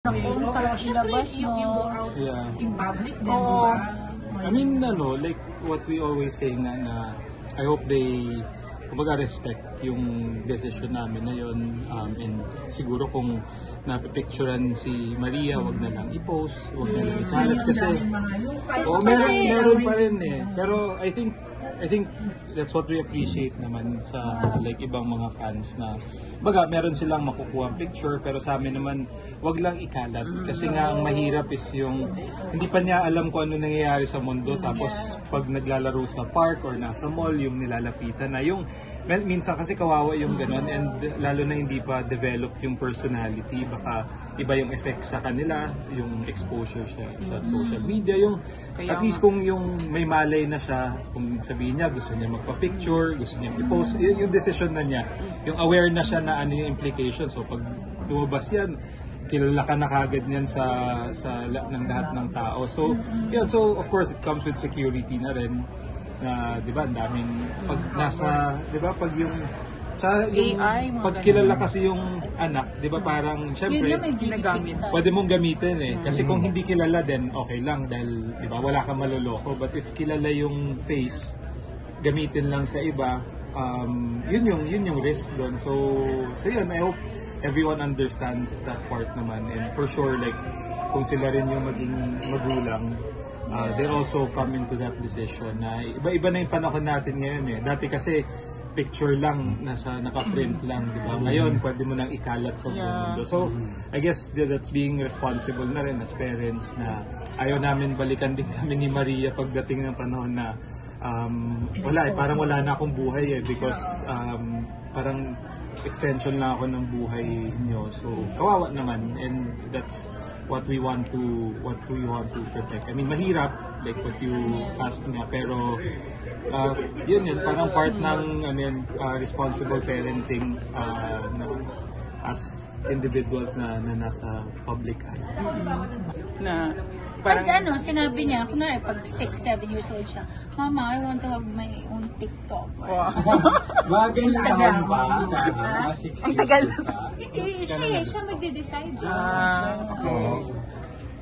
Naku, sarap ilabas, no? Yeah. In public din, Oo. I mean, like what we always say na I hope they kumbaga respect yung decision namin na yun, and siguro kung napipicturean si Maria, wag na lang i-post, wag na lang i-salat kasi meron pa rin eh. Pero I think that's what we appreciate naman sa like ibang mga fans na baga meron silang makukuha picture, pero sa amin naman wag lang ikalat kasi nga ang mahirap is yung hindi pa niya alam kung ano nangyayari sa mundo, tapos pag naglalaro sa park or nasa mall yung nilalapitan na yung minsan kasi kawawa yung ganon, and lalo na hindi pa developed yung personality, baka iba yung effect sa kanila, yung exposure sa social media, yung at least kung yung may malay na siya, kung sabihin niya gusto niya magpa-picture, gusto niya i-post, yung decision na niya, yung aware na siya na ano yung implications. So pag lumabas yan, kilala ka na kagad niyan ng lahat ng tao. So yun, so of course it comes with security na rin, na 'di ba ang daming pag nasa 'di ba pag yung sa yung AI, pag kilala kasi yung anak, 'di ba parang syempre yun na may ginagamit. pwede mong gamitin eh, kasi kung hindi kilala din okay lang dahil 'di ba wala kang maloloko, but if kilala yung face, gamitin lang sa iba, yun yung risk doon. So yun, I hope everyone understands that part naman, and for sure like kung sila rin yung maging magulang, they're also coming to that decision na iba-iba na yung panahon natin ngayon eh. Dati kasi picture lang, naka-print lang, di ba? Ngayon, pwede mo nang ikalat sa buong mundo. So, I guess that's being responsible na rin as parents, na ayaw namin balikan din kami ni Maria pagdating ng panahon na parang wala na akong buhay eh, because parang extension lang ako ng buhay niyo. So, kawawa naman, and that's what we want to protect. I mean, mahirap like what you asked nga, pero yun parang part ng responsible parenting as individuals na nasa public eye. Na parang sinabi niya, kunwari pag 6-7 years old siya, Mama, I want to have my own TikTok. Bagay Instagram ba? Ang tagal. Hindi, siya magde-decide.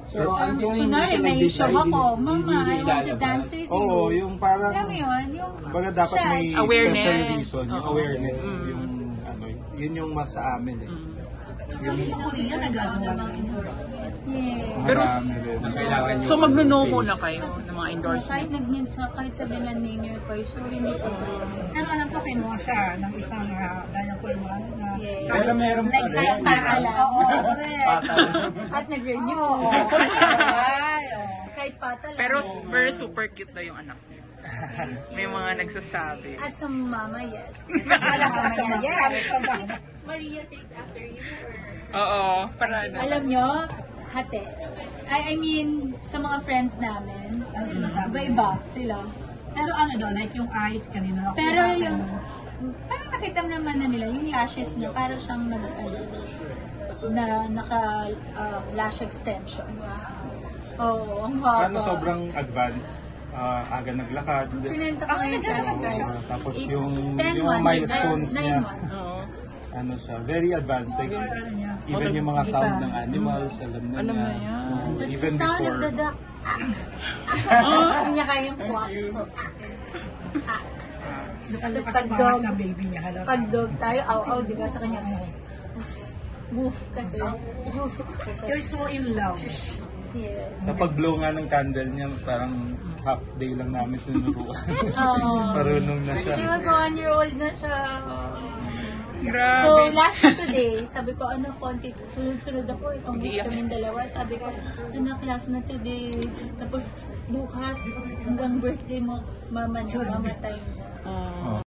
So, kunwari may show ako, Mama, I want to dance with you. Oo, yung parang alam mo yun, baga dapat may awareness. special reason, yung awareness, yung yun yung mas sa amin eh. Pero, so magno-no muna kayo ng mga endorsement? Kahit sabihin na name your person, hindi po. Pero alam ko kinuha siya ng isang Daniel Colman na Pero meron pa rin. Like, patala. At nag-renew. Kahit patala. Pero super cute na yung anak niyo. May mga nagsasabi. As a mama, yes. Maria takes after you, Oo, para Alam nyo, hati. I mean, sa mga friends namin, iba-iba sila. Pero like yung eyes kanina. Pero yung, parang nakita naman na nila, yung lashes niya, parang siyang naka-lash extensions. Oo, ang haba. Sana sobrang advanced, aga naglakad. Pinenta ko ngayon Tapos yung milestones niya. Siya, very advanced, like even yung mga sound ng animals, alam na niya. So, What's even the sound before, of the duck? Hindi niya kayang quack. So, tapos pag dog tayo, aw-aw, di ba sa kanya? Woof kasi. You're so in love. Yes. Kapag blow nga ng candle niya, parang half day lang namin tinuruan. Marunong na siya. Kasi mag-1-year-old na siya. Grabe. So, last today, sabi ko, konti, sunod-sunod ako, itong kaming dalawa. Sabi ko, class na today. Tapos, bukas, hanggang birthday mo, mamatay na.